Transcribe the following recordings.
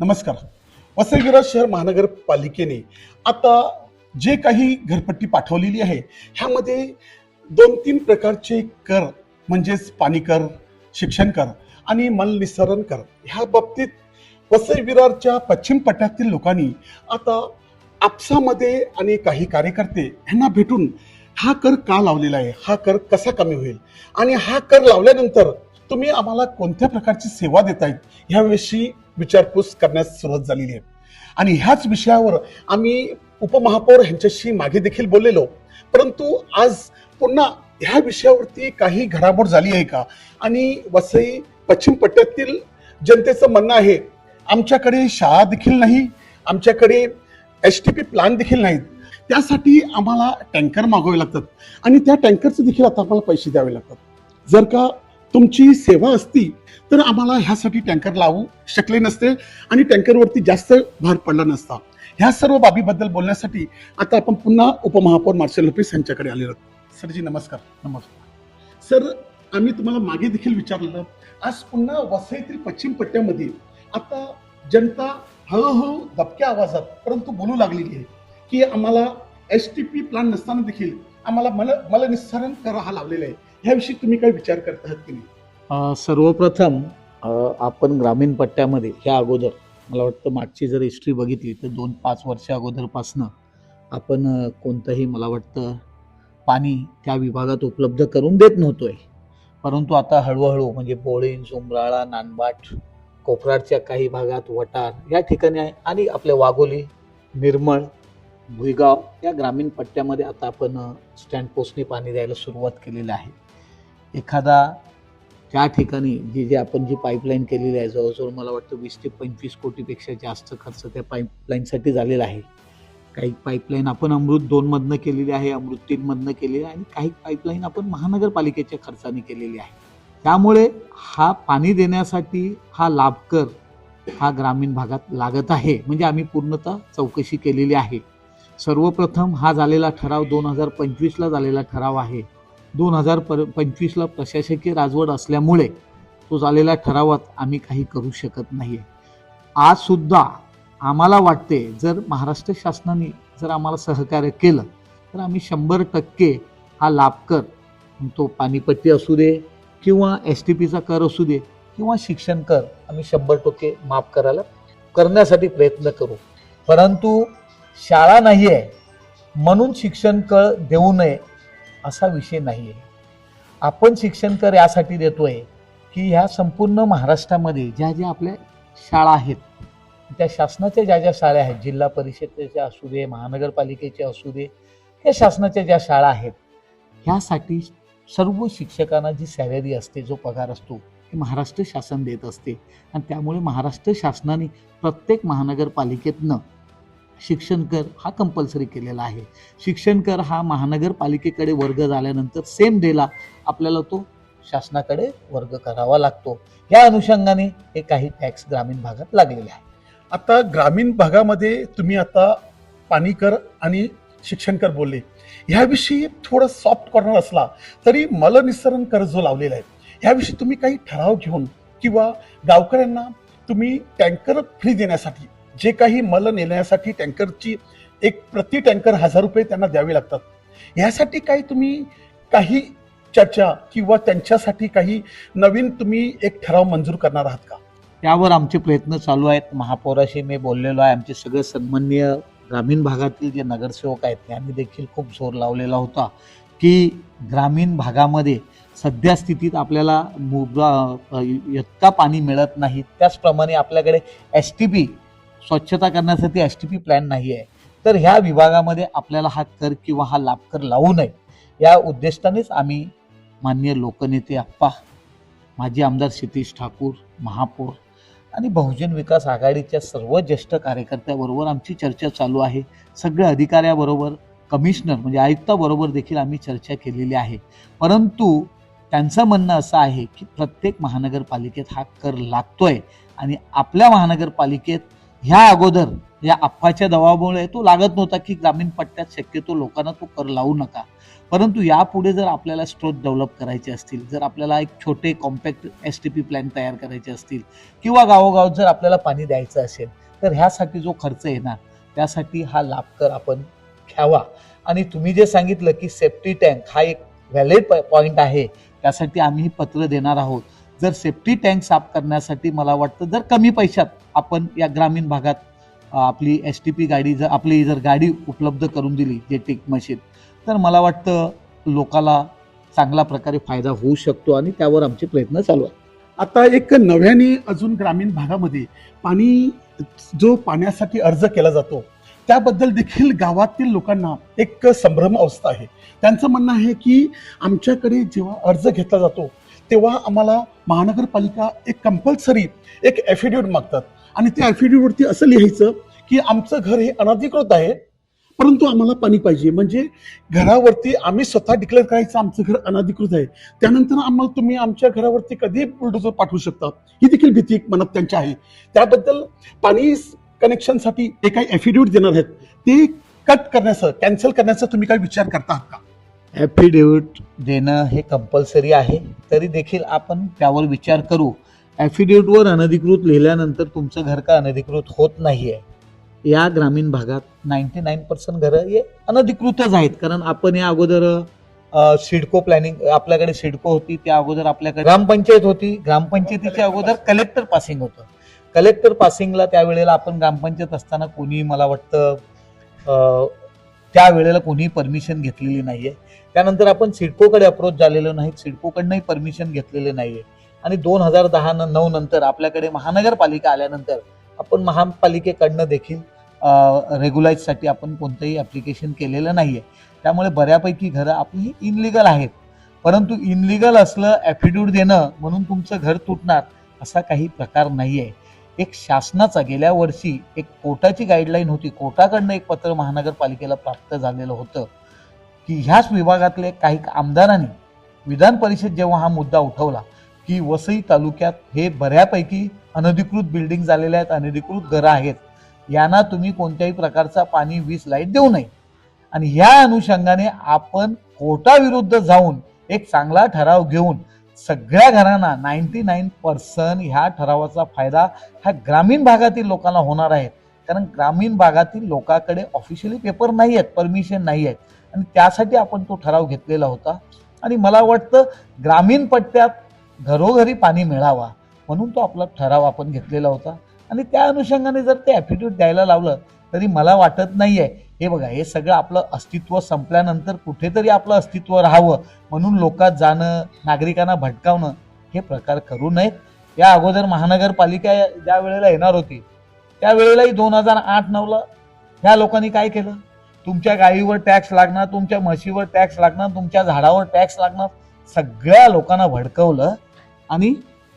नमस्कार. वसई विरार शहर महानगरपालिकेने आता जे काही घरपट्टी पाठवलेली आहे ह्यामध्ये 2-3 प्रकारचे कर म्हणजेच पाणी कर, शिक्षण कर आणि मलनिस्सारण कर ह्या बाबतीत वसई विरारच्या पश्चिम पट्ट्यातील लोकांनी आता आपसामध्ये आणि काही कार्यकर्ते यांना भेटून हा कर का लावलेला आहे, हा कर कसा कमी होईल आणि हा कर लावल्यानंतर तुम्ही आम्हाला कोणत्या प्रकारची सेवा देतायत ह्याविषयी विचारपूस करण्यास सुरुवात झालेली आहे. आणि ह्याच विषयावर आम्ही उपमहापौर यांच्याशी मागे देखील बोललेलो, परंतु आज पुन्हा ह्या विषयावरती काही घडामोड झाली आहे का आणि वसई पश्चिम पट्ट्यातील जनतेचं म्हणणं आहे आमच्याकडे शाळा देखील नाही, आमच्याकडे STP प्लान देखील नाहीत, त्यासाठी आम्हाला टँकर मागवावे लागतात आणि त्या टँकरचे देखील आता आम्हाला पैसे द्यावे लागतात. जर का तुमची सेवा असती तर आम्हाला ह्यासाठी टँकर लावू शकले नसते आणि टँकरवरती जास्त भार पडला नसता. ह्या सर्व बाबीबद्दल बोलण्यासाठी आता आपण पुन्हा उपमहापौर मार्शल लोपेस यांच्याकडे आलेलो आहोत. सरजी नमस्कार. नमस्कार. सर, आम्ही तुम्हाला मागे देखील विचारलेलं, आज पुन्हा वसईतील पश्चिम पट्ट्यामध्ये आता जनता हळूहळू दबक्या आवाजात परंतु बोलू लागलेली आहे की आम्हाला STP प्लान नसताना देखील आम्हाला मलनिस्सारण कर हा लावलेला आहे. ह्याविषयी तुम्ही काय विचार करत आहात की नाही? सर्वप्रथम आपण ग्रामीण पट्ट्यामध्ये ह्या अगोदर मला वाटतं मागची जर हिस्ट्री बघितली तर 2-5 वर्षा अगोदरपासनं आपण कोणतंही मला वाटतं पाणी त्या विभागात उपलब्ध करून देत नव्हतोय. परंतु आता हळूहळू म्हणजे बोळीन, उमराळा, नानबाट, कोपराडच्या काही भागात वटार या ठिकाणी आहे आणि आपल्या वाघोली, निर्मळ, भुईगाव या ग्रामीण पट्ट्यामध्ये आता आपण स्टँड पोस्टने पाणी द्यायला सुरुवात केलेली आहे. एखादा त्या ठिकाणी जे आपण जी पाईपलाईन केलेली आहे जवळजवळ मला वाटतं 20 ते 25 कोटीपेक्षा जास्त खर्च त्या पाईपलाईनसाठी झालेला आहे. काही पाईपलाईन आपण अमृत 2 मधनं केलेली आहे, अमृत 3 मधनं केलेली आहे आणि काही पाईपलाईन आपण महानगरपालिकेच्या खर्चाने केलेली आहे. त्यामुळे हा पाणी देण्यासाठी हा लाभकर हा ग्रामीण भागात लागत आहे. म्हणजे आम्ही पूर्णतः चौकशी केलेली आहे. सर्वप्रथम हा झालेला ठराव 2025ला झालेला ठराव आहे. 2025ला प्रशासकीय राजवट असल्यामुळे तो झालेल्या ठरावात आम्ही काही करू शकत नाही आहे. आज सुद्धा आम्हाला वाटते जर महाराष्ट्र शासनाने जर आम्हाला सहकार्य केलं तर आम्ही 100% हा लाभ कर, तो पाणीपट्टी असू दे किंवा STPचा कर असू दे किंवा शिक्षण कर आम्ही 100% माफ करण्यासाठी प्रयत्न करू. परंतु शाळा नाही आहे म्हणून शिक्षण कर देऊ नये असा विषय नाही आहे. आपण शिक्षण कर यासाठी देतोय की ह्या संपूर्ण महाराष्ट्रामध्ये ज्या ज्या आपल्या शाळा आहेत त्या शासनाच्या ज्या ज्या शाळा आहेत, जिल्हा परिषदेच्या असू दे, महानगरपालिकेच्या असू दे, या शासनाच्या ज्या शाळा आहेत ह्यासाठी सर्व शिक्षकांना जी सॅलरी असते, जो पगार असतो हे महाराष्ट्र शासन देत असते. आणि त्यामुळे महाराष्ट्र शासनाने प्रत्येक महानगरपालिकेतनं शिक्षण कर हा कंपल्सरी केलेला आहे. शिक्षण कर हा महानगरपालिकेकडे वर्ग झाल्यानंतर सेम डेला आपल्याला तो शासनाकडे वर्ग करावा लागतो. या अनुषंगाने हे काही टॅक्स ग्रामीण भागात लागलेले आहे. आता ग्रामीण भागामध्ये तुम्ही आता पाणी कर आणि शिक्षण कर बोलले, ह्याविषयी थोडं सॉफ्ट कॉर्नर असला तरी मलनिस्सारण कर जो लावलेला आहे ह्याविषयी तुम्ही काही ठराव घेऊन किंवा गावकऱ्यांना तुम्ही टँकर फ्री देण्यासाठी, जे काही मल नेण्यासाठी टँकरची एक प्रति टँकर 1000 रुपये त्यांना द्यावे लागतात, ह्यासाठी काही चर्चा किंवा त्यांच्यासाठी काही नवीन तुम्ही एक ठराव मंजूर करणार आहात का? त्यावर आमचे प्रयत्न चालू आहेत. महापौराशी मी बोललेलो आहे. आमचे सगळे सन्माननीय ग्रामीण भागातील जे नगरसेवक आहेत त्यांनी देखील खूप जोर लावलेला होता की ग्रामीण भागामध्ये सध्या स्थितीत आपल्याला इतका पाणी मिळत नाही. त्याचप्रमाणे आपल्याकडे STP स्वच्छता करण्यासाठी STP प्लॅन नाही आहे. तर ह्या विभागामध्ये आपल्याला हा कर किंवा हा लाभ कर लावू नये या उद्दिष्टानेच आम्ही माननीय लोकनेते आप्पा, माजी आमदार क्षितिज ठाकूर, महापौर आणि बहुजन विकास आघाडीच्या सर्व ज्येष्ठ कार्यकर्त्याबरोबर आमची चर्चा चालू आहे. सगळ्या अधिकाऱ्याबरोबर, कमिशनर म्हणजे आयुक्ताबरोबर देखील आम्ही चर्चा केलेली आहे. परंतु त्यांचं म्हणणं असं आहे की प्रत्येक महानगरपालिकेत हा कर लागतोय आणि आपल्या महानगरपालिकेत ह्या अगोदर या आप्पाच्या दबावामुळे तो लागत नव्हता की ग्रामीण पट्ट्यात शक्यतो लोकांना तो कर लावू नका. परंतु यापुढे जर आपल्याला स्त्रोत डेव्हलप करायचे असतील, जर आपल्याला एक छोटे कॉम्पॅक्ट STP प्लॅन तयार करायचे असतील किंवा गावोगाव जर आपल्याला पाणी द्यायचं असेल, तर ह्यासाठी जो खर्च येणार त्यासाठी हा लाभकर आपण घ्यावा. आणि तुम्ही जे सांगितलं की सेफ्टी टँक हा एक व्हॅलिड पॉईंट आहे, त्यासाठी आम्ही पत्र देणार आहोत. जर सेफ्टी टँक साफ करण्यासाठी मला वाटतं जर कमी पैशात आपण या ग्रामीण भागात आपली STP गाडी जर आपली जर गाडी उपलब्ध करून दिली जेटिक मशीन, तर मला वाटतं लोकाला चांगल्या प्रकारे फायदा होऊ शकतो आणि त्यावर आमचे प्रयत्न चालू आहेत. आता एक नव्याने अजून ग्रामीण भागामध्ये जो पाण्यासाठी अर्ज केला जातो त्याबद्दल देखील गावातील लोकांना एक संभ्रम अवस्था आहे. त्यांचं म्हणणं आहे की आमच्याकडे जेव्हा अर्ज घेतला जातो तेव्हा आम्हाला महानगरपालिका एक कंपल्सरी एक ॲफिडेविट मागतात आणि त्या ॲफिडेविटवरती असं लिहायचं की आमचं घर हे अनधिकृत आहे, परंतु आम्हाला पाणी पाहिजे. म्हणजे घरावरती आम्ही स्वतः डिक्लेअर करायचं आमचं घर अनधिकृत आहे, त्यानंतर आम्हाला तुम्ही आमच्या घरावरती कधी बुलडोझर पाठवू शकता, ही देखील भीती मनात त्यांच्या आहे. त्याबद्दल पाणी कनेक्शनसाठी जे काही ॲफिडेविट देणार आहेत ते कट करण्याचं कॅन्सल करण्याचा तुम्ही काही विचार करता आहात का? ॲफिडेविट देणं हे कंपल्सरी आहे, तरी देखील आपण त्यावर विचार करू. ॲफिडेविटवर अनधिकृत लिहिल्यानंतर तुमचं घर का अनधिकृत होत नाही आहे. या ग्रामीण भागात 99% घरं हे अनधिकृतच आहेत. कारण आपण या अगोदर सिडको प्लॅनिंग, आपल्याकडे सिडको होती, त्या अगोदर आपल्याकडे ग्रामपंचायत होती, ग्रामपंचायतीच्या अगोदर कलेक्टर पासिंग होतं. कलेक्टर पासिंगला त्यावेळेला आपण ग्रामपंचायत असताना कोणी मला वाटतं त्यावेळेला कोणी परमिशन घेतलेली नाहीये. त्यानंतर आपण सिडकोकडे अप्रोच झालेलो नाही, सिडकोकडनंही परमिशन घेतलेले नाहीये. आणि 2010-9 नंतर आपल्याकडे महानगरपालिका आल्यानंतर आपण महापालिकेकडनं देखील रेग्युलाइजसाठी आपण कोणतंही ॲप्लिकेशन केलेलं नाहीये. त्यामुळे बऱ्यापैकी घरं आपली इनलिगल आहेत. परंतु इनलिगल असलं ॲफिडेविट देणं म्हणून तुमचं घर तुटणार असा काही प्रकार नाहीये. एक शासनाचा गेल्या वर्षी एक कोर्टाची गाईडलाईन होती, कोर्टाकडनं एक पत्र महानगरपालिकेला प्राप्त झालेलं होतं की ह्याच विभागातले काही आमदारांनी विधान परिषद जेव्हा हा मुद्दा उठवला की वसई तालुक्यात हे बऱ्यापैकी अनधिकृत बिल्डिंग झालेल्या आहेत, अनधिकृत घरं आहेत, यांना तुम्ही कोणत्याही प्रकारचा पाणी, वीज, लाईट देऊ नये. आणि ह्या अनुषंगाने आपण कोर्टाविरुद्ध जाऊन एक चांगला ठराव घेऊन सगळ्या घरांना 99% ह्या ठरावाचा फायदा ह्या ग्रामीण भागातील लोकांना होणार आहे. कारण ग्रामीण भागातील लोकांकडे ऑफिशियली पेपर नाही आहेत, परमिशन नाही आहेत, आणि त्यासाठी आपण तो ठराव घेतलेला होता. आणि मला वाटतं ग्रामीण पट्ट्यात घरोघरी पाणी मिळावा म्हणून तो आपला ठराव आपण घेतलेला होता. आणि त्या अनुषंगाने जर ते ॲफिडेविट द्यायला लावलं तरी मला वाटत नाही आहे. हे बघा, हे सगळं आपलं अस्तित्व संपल्यानंतर कुठेतरी आपलं अस्तित्व राहावं म्हणून लोकात जाणं, नागरिकांना भटकावणं हे प्रकार करू नयेत. या अगोदर महानगरपालिका ज्या वेळेला येणार होती त्यावेळेलाही 2008-9ला ह्या लोकांनी काय केलं? तुमच्या गायीवर टॅक्स लागणार, तुमच्या म्हशीवर टॅक्स लागणार, तुमच्या झाडावर टॅक्स लागणार, सगळ्या लोकांना भडकवलं आणि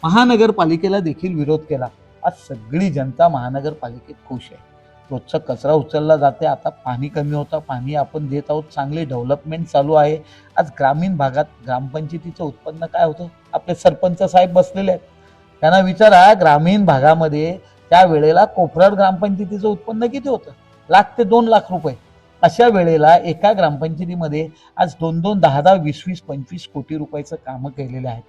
महानगरपालिकेला देखील विरोध केला. आज सगळी जनता महानगरपालिकेत खुश आहे. रोजचा कचरा उचलला जाते, आता पाणी कमी होतं, पाणी आपण देत आहोत, चांगली डेव्हलपमेंट चालू आहे. आज ग्रामीण भागात ग्रामपंचायतीचं उत्पन्न काय होतं? आपले सरपंच साहेब बसलेले आहेत, त्यांना विचारा ग्रामीण भागामध्ये त्या वेळेला कोपराड ग्रामपंचायतीचं उत्पन्न किती होतं? 1,00,000 ते 2,00,000 रुपये. अशा वेळेला एका ग्रामपंचायतीमध्ये आज 2-2, 10-10, 20-20, 25 कोटी रुपयाचं कामं केलेले आहेत.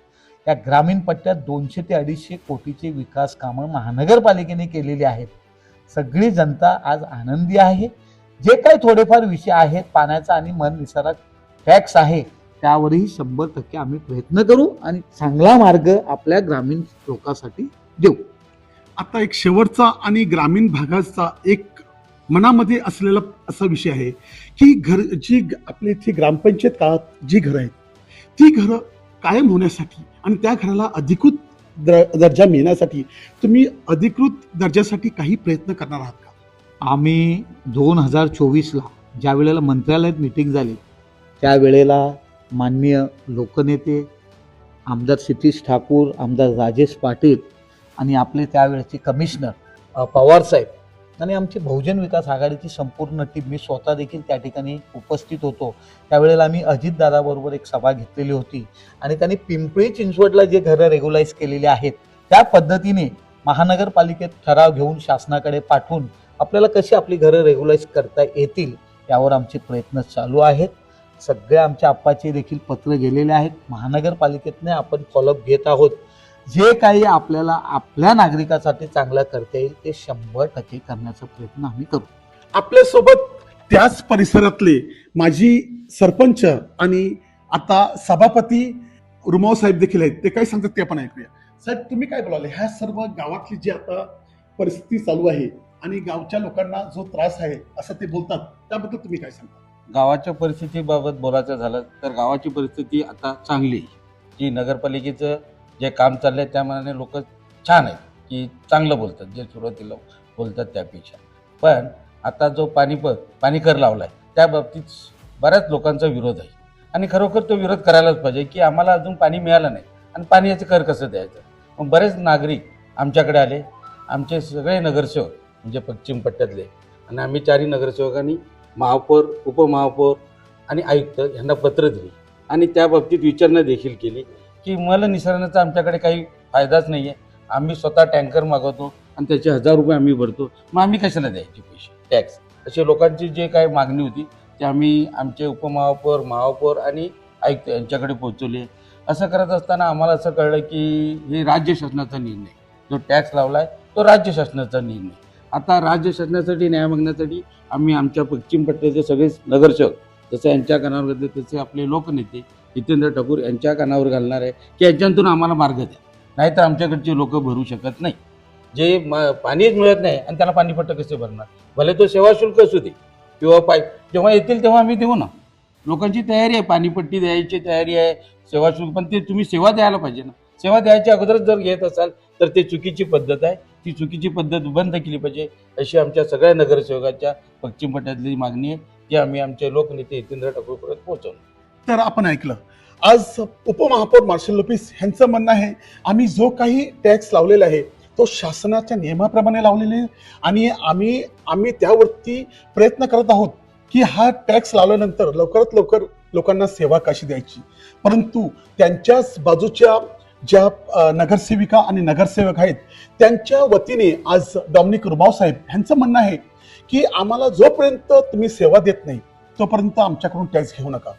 त्या ग्रामीण पट्ट्यात 200 ते 250 कोटीचे विकास कामं महानगरपालिकेने केलेली आहेत. सगळी जनता आज आनंदी आहे. जे काही थोडेफार विषय आहेत पाण्याचा आणि मनविसारक टॅक्स आहे त्यावरही 100% आम्ही प्रयत्न करू आणि चांगला मार्ग आपल्या ग्रामीण लोकांसाठी देऊ. आता एक शेवटचा आणि ग्रामीण भागाचा एक मनामध्ये असलेला असा विषय आहे की आपली इथे ग्रामपंचायत काळात जी घरं आहेत ती घरं कायम होण्यासाठी आणि त्या घराला अधिकृत दर्जा मिळण्यासाठी तुम्ही अधिकृत दर्जासाठी काही प्रयत्न करणार आहात का? आम्ही 2024ला ज्या वेळेला मंत्रालयात मीटिंग झाली त्यावेळेला माननीय लोकनेते आमदार क्षितिज ठाकूर, आमदार राजेश पाटील आणि आपले त्यावेळेचे कमिशनर पवार साहेब आणि आमची बहुजन विकास आघाडीची संपूर्ण टीम, मी स्वतः देखील त्या ठिकाणी उपस्थित होतो. त्यावेळेला आम्ही अजितदादाबरोबर एक सभा घेतलेली होती आणि त्यांनी पिंपरी चिंचवडला जे घरं रेग्युलाइज केलेली आहेत त्या पद्धतीने महानगरपालिकेत ठराव घेऊन शासनाकडे पाठवून आपल्याला कशी आपली घरं रेग्युलाइज करता येतील यावर आमचे प्रयत्न चालू आहेत. सगळ्या आमच्या आप्पाचे देखील पत्र गेलेले आहेत. महानगरपालिकेतने आपण फॉलोअप घेत आहोत. जे काही आपल्याला आपल्या नागरिकासाठी चांगलं करता येईल ते 100% करण्याचा प्रयत्न आम्ही करू. आपल्यासोबत त्याच परिसरातले माजी सरपंच आणि आता सभापती रुमाव साहेब देखील आहेत. ते काय सांगतात ते आपण ऐकूया. साहेब, तुम्ही काय बोलाले ह्या सर्व गावातली जी आता परिस्थिती चालू आहे आणि गावच्या लोकांना जो त्रास आहे असं ते बोलतात, त्याबद्दल तुम्ही काय सांगता? गावाच्या परिस्थितीबाबत बोलायचं झालं तर गावाची परिस्थिती आता चांगली आहे. की नगरपालिकेचं जे काम चाललं आहे त्या मनाने लोक छान आहेत, की चांगलं बोलतात जे सुरुवातीला बोलतात त्यापेक्षा. पण आता जो पाणी कर लावला आहे त्या बाबतीत बऱ्याच लोकांचा विरोध आहे आणि खरोखर तो विरोध करायलाच पाहिजे की आम्हाला अजून पाणी मिळालं नाही आणि पाण्याचं कर कसं द्यायचं. मग बरेच नागरिक आमच्याकडे आले. आमचे सगळे नगरसेवक म्हणजे पश्चिम पट्ट्यातले आणि आम्ही 4 नगरसेवकांनी महापौर, उपमहापौर आणि आयुक्त यांना पत्र दिली आणि त्या बाबतीत विचारणा देखील केली की मल निसरणाचा आमच्याकडे काही फायदाच नाही आहे. आम्ही स्वतः टँकर मागवतो आणि त्याचे 1000 रुपये आम्ही भरतो. मग आम्ही कशाला द्यायचे पैसे टॅक्स? असे लोकांची जे काही मागणी होती ते आम्ही आमचे उपमहापौर, महापौर आणि आयुक्त यांच्याकडे पोहोचवले. असं करत असताना आम्हाला असं कळलं की हे राज्य शासनाचा निर्णय, जो टॅक्स लावला आहे तो राज्य शासनाचा निर्णय. आता राज्य शासनासाठी न्याय मागण्यासाठी आम्ही आमच्या पश्चिम पट्ट्याचे सगळे नगरसेवक जसं यांच्या कानावर घातले तसे आपले लोकनेते जितेंद्र ठाकूर यांच्या कानावर घालणार आहे की यांच्यातून आम्हाला मार्ग द्या, नाहीतर आमच्याकडचे लोक भरू शकत नाही. जे पाणीच मिळत नाही आणि त्याला पाणीपट्टे कसे भरणार? भले तो सेवा शुल्क असू दे किंवा पाईप, जेव्हा येतील तेव्हा आम्ही देऊ ना. लोकांची तयारी आहे, पाणीपट्टी द्यायची तयारी आहे, सेवा शुल्क, पण ते तुम्ही सेवा द्यायला पाहिजे ना. सेवा द्यायच्या अगोदरच जर घेत असाल तर ते चुकीची पद्धत आहे. ती चुकीची पद्धत बंद केली पाहिजे अशी आमच्या सगळ्या नगरसेवकाच्या पश्चिम पट्ट्यातली मागणी आहे, ती आम्ही आमचे लोकनेते जितेंद्र ठाकूरपर्यंत पोहोचवलो. तर आपण ऐकलं आज उपमहापौर मार्शल लोपिस यांचं म्हणणं आहे आम्ही जो काही टॅक्स लावलेला आहे तो शासनाच्या नियमाप्रमाणे लावलेले आणि आम्ही त्यावरती प्रयत्न करत आहोत की हा टॅक्स लावल्यानंतर लवकरात लवकर लोकांना सेवा कशी द्यायची. परंतु त्यांच्याच बाजूच्या ज्या नगरसेविका आणि नगरसेवक आहेत त्यांच्या वतीने आज डॉमिनिक रुमाव साहेब यांचं म्हणणं आहे की आम्हाला जोपर्यंत तुम्ही सेवा देत नाही तोपर्यंत आमच्याकडून टॅक्स घेऊ नका.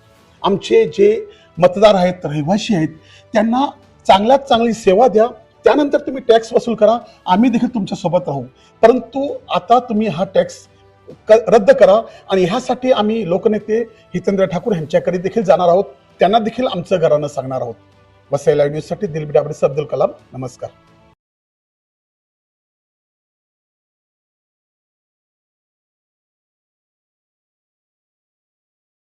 आमचे जे मतदार आहेत, रहिवासी आहेत, त्यांना चांगल्यात चांगली सेवा द्या, त्यानंतर तुम्ही टॅक्स वसूल करा, आम्ही देखील तुमच्या सोबत राहू. परंतु आता तुम्ही हा टॅक्स रद्द करा आणि ह्यासाठी आम्ही लोकनेते जितेंद्र ठाकूर यांच्याकडे देखील जाणार आहोत, त्यांना देखील आमचं घरानं सांगणार आहोत. वसई लाईव्ह न्यूजसाठी दिलबी डाबरे, अब्दुल कलाम. नमस्कार.